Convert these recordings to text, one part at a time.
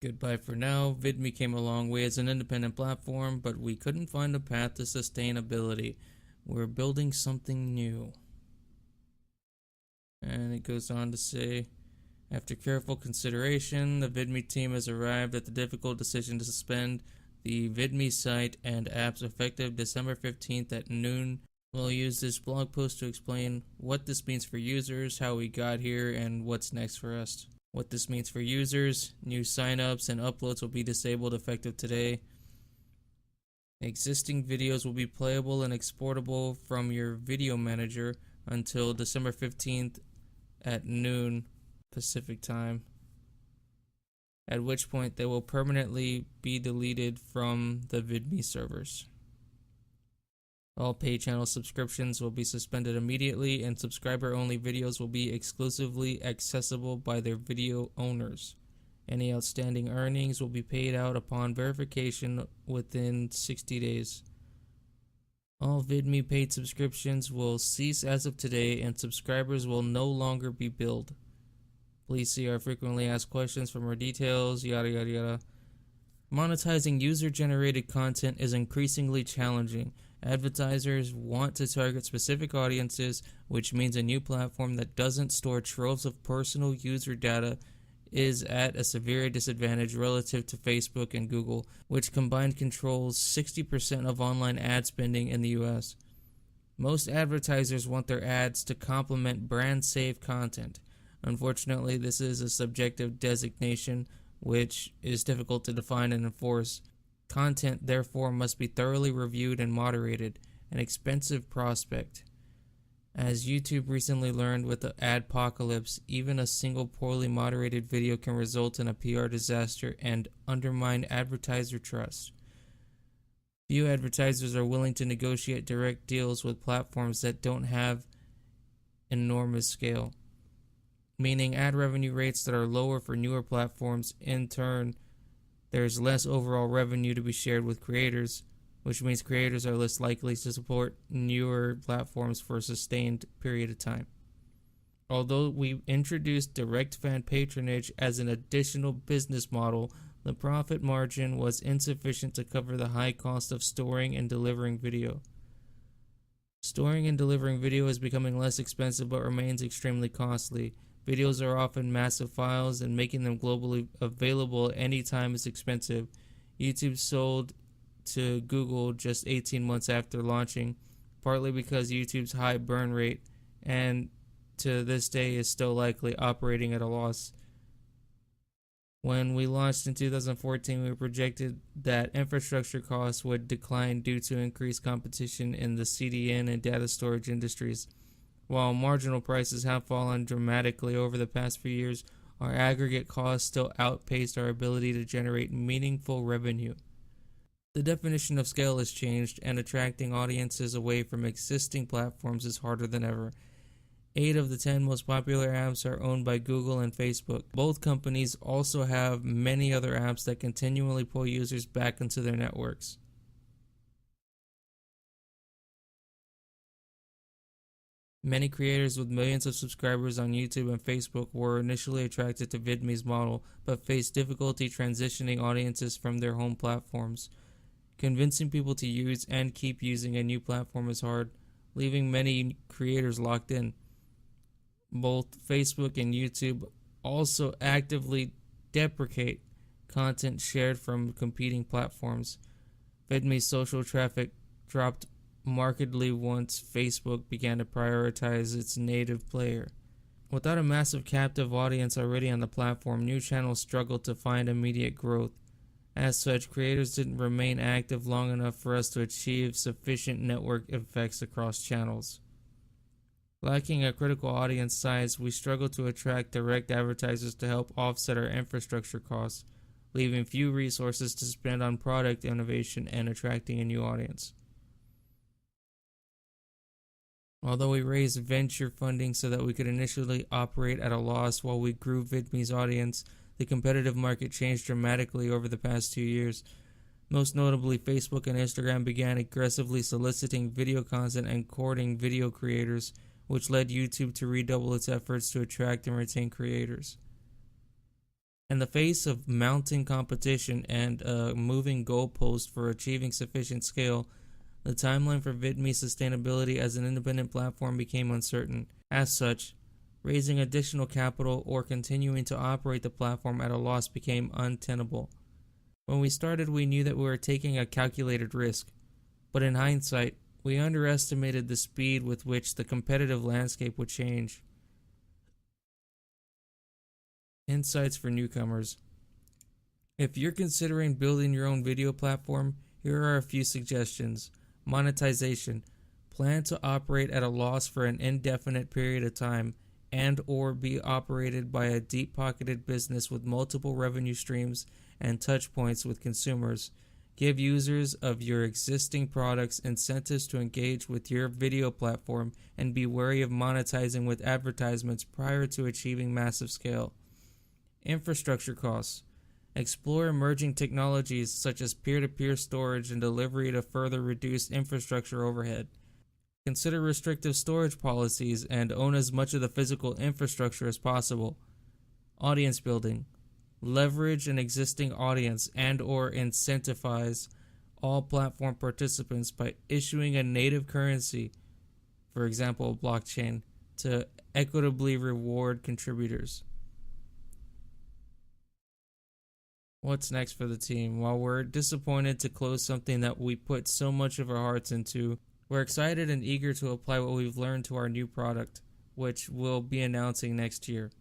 Goodbye for now. VidMe came a long way as an independent platform, but we couldn't find a path to sustainability. We're building something new. And it goes on to say, after careful consideration, the VidMe team has arrived at the difficult decision to suspend the VidMe site and apps effective December 15th at noon. We'll use this blog post to explain what this means for users, how we got here, and what's next for us. What this means for users: new signups and uploads will be disabled effective today. Existing videos will be playable and exportable from your video manager until December 15th at noon Pacific time, at which point they will permanently be deleted from the VidMe servers. All paid channel subscriptions will be suspended immediately, and subscriber-only videos will be exclusively accessible by their video owners. Any outstanding earnings will be paid out upon verification within 60 days. All VidMe paid subscriptions will cease as of today, and subscribers will no longer be billed. Please see our frequently asked questions for more details, yada yada yada. Monetizing user-generated content is increasingly challenging. Advertisers want to target specific audiences, which means a new platform that doesn't store troves of personal user data is at a severe disadvantage relative to Facebook and Google, which combined controls 60% of online ad spending in the US. Most advertisers want their ads to complement brand-safe content. Unfortunately, this is a subjective designation, which is difficult to define and enforce. Content, therefore, must be thoroughly reviewed and moderated, an expensive prospect. As YouTube recently learned with the adpocalypse, even a single poorly moderated video can result in a PR disaster and undermine advertiser trust. Few advertisers are willing to negotiate direct deals with platforms that don't have enormous scale, meaning ad revenue rates that are lower for newer platforms. In turn, there's less overall revenue to be shared with creators, which means creators are less likely to support newer platforms for a sustained period of time. Although we introduced direct fan patronage as an additional business model, the profit margin was insufficient to cover the high cost of storing and delivering video. Storing and delivering video is becoming less expensive but remains extremely costly. Videos are often massive files, and making them globally available at any time is expensive. YouTube sold to Google just 18 months after launching, partly because YouTube's high burn rate, and to this day is still likely operating at a loss. When we launched in 2014, we projected that infrastructure costs would decline due to increased competition in the CDN and data storage industries. While marginal prices have fallen dramatically over the past few years, our aggregate costs still outpaced our ability to generate meaningful revenue. The definition of scale has changed, and attracting audiences away from existing platforms is harder than ever. 8 of the 10 most popular apps are owned by Google and Facebook. Both companies also have many other apps that continually pull users back into their networks. Many creators with millions of subscribers on YouTube and Facebook were initially attracted to VidMe's model, but faced difficulty transitioning audiences from their home platforms. Convincing people to use and keep using a new platform is hard, leaving many creators locked in. Both Facebook and YouTube also actively deprecate content shared from competing platforms. VidMe's social traffic dropped markedly once Facebook began to prioritize its native player. Without a massive captive audience already on the platform, new channels struggled to find immediate growth. As such, creators didn't remain active long enough for us to achieve sufficient network effects across channels. Lacking a critical audience size, we struggled to attract direct advertisers to help offset our infrastructure costs, leaving few resources to spend on product innovation and attracting a new audience. Although we raised venture funding so that we could initially operate at a loss while we grew VidMe's audience, the competitive market changed dramatically over the past 2 years. Most notably, Facebook and Instagram began aggressively soliciting video content and courting video creators, which led YouTube to redouble its efforts to attract and retain creators. In the face of mounting competition and a moving goalpost for achieving sufficient scale, the timeline for VidMe sustainability as an independent platform became uncertain. As such, raising additional capital or continuing to operate the platform at a loss became untenable. When we started, we knew that we were taking a calculated risk, but in hindsight, we underestimated the speed with which the competitive landscape would change. Insights for newcomers. If you're considering building your own video platform, here are a few suggestions. Monetization. Plan to operate at a loss for an indefinite period of time and or be operated by a deep-pocketed business with multiple revenue streams and touch points with consumers. Give users of your existing products incentives to engage with your video platform and be wary of monetizing with advertisements prior to achieving massive scale. Infrastructure costs. Explore emerging technologies such as peer-to-peer storage and delivery to further reduce infrastructure overhead. Consider restrictive storage policies and own as much of the physical infrastructure as possible. Audience building. Leverage an existing audience and or incentivize all platform participants by issuing a native currency, for example, blockchain, to equitably reward contributors. What's next for the team? While we're disappointed to close something that we put so much of our hearts into, we're excited and eager to apply what we've learned to our new product, which we'll be announcing next year.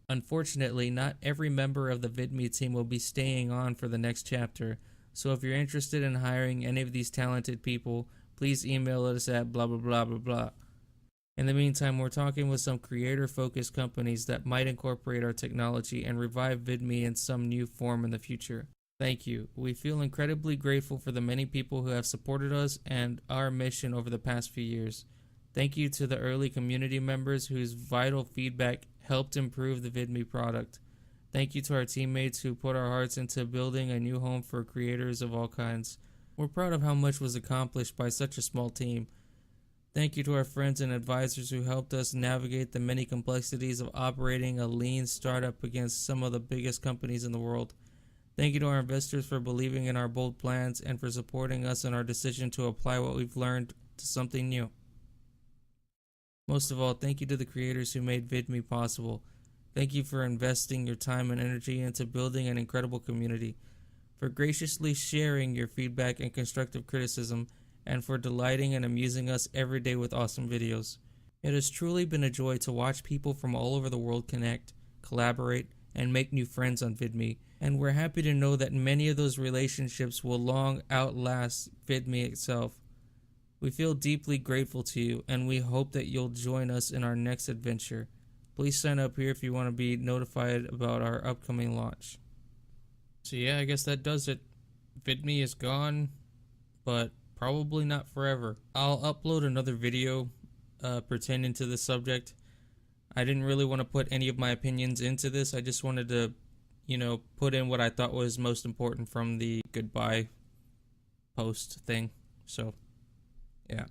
Unfortunately, not every member of the VidMe team will be staying on for the next chapter, so if you're interested in hiring any of these talented people, please email us at blah blah blah blah blah. In the meantime, we're talking with some creator-focused companies that might incorporate our technology and revive VidMe in some new form in the future. Thank you. We feel incredibly grateful for the many people who have supported us and our mission over the past few years. Thank you to the early community members whose vital feedback helped improve the VidMe product. Thank you to our teammates who put our hearts into building a new home for creators of all kinds. We're proud of how much was accomplished by such a small team. Thank you to our friends and advisors who helped us navigate the many complexities of operating a lean startup against some of the biggest companies in the world. Thank you to our investors for believing in our bold plans and for supporting us in our decision to apply what we've learned to something new. Most of all, thank you to the creators who made VidMe possible. Thank you for investing your time and energy into building an incredible community, for graciously sharing your feedback and constructive criticism, and for delighting and amusing us every day with awesome videos. It has truly been a joy to watch people from all over the world connect, collaborate, and make new friends on VidMe, and we're happy to know that many of those relationships will long outlast VidMe itself. We feel deeply grateful to you, and we hope that you'll join us in our next adventure. Please sign up here if you want to be notified about our upcoming launch. So yeah, I guess that does it. VidMe is gone, but probably not forever. I'll upload another video pertaining to this subject. I didn't really want to put any of my opinions into this. I just wanted to, put in what I thought was most important from the goodbye post thing. So, yeah.